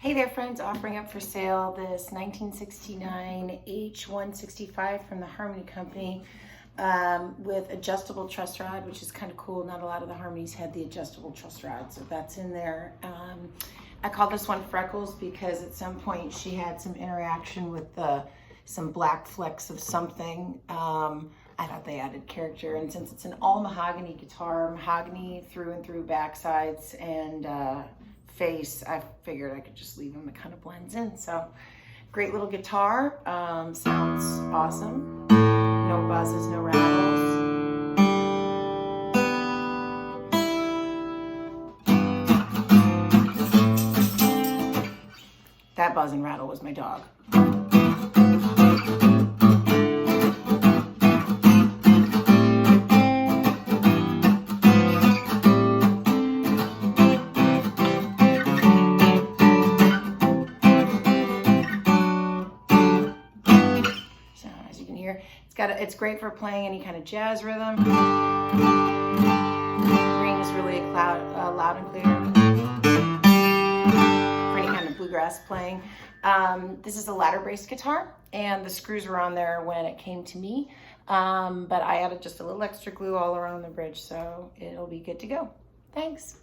Hey there friends, offering up for sale this 1969 H165 from the Harmony company with adjustable truss rod, which is kind of cool. Not a lot of the Harmonies had the adjustable truss rod, so that's in there. I call this one Freckles because at some point she had some interaction with some black flecks of something. I thought they added character, and since it's an all mahogany guitar, mahogany through and through backsides and face, I figured I could just leave them. It kind of blends in. So great little guitar, sounds awesome. No buzzes, no rattles. That buzz and rattle was my dog. It's great for playing any kind of jazz rhythm. Rings really loud and clear for any kind of bluegrass playing. This is a ladder braced guitar, and the screws were on there when it came to me, but I added just a little extra glue all around the bridge, so it'll be good to go. Thanks.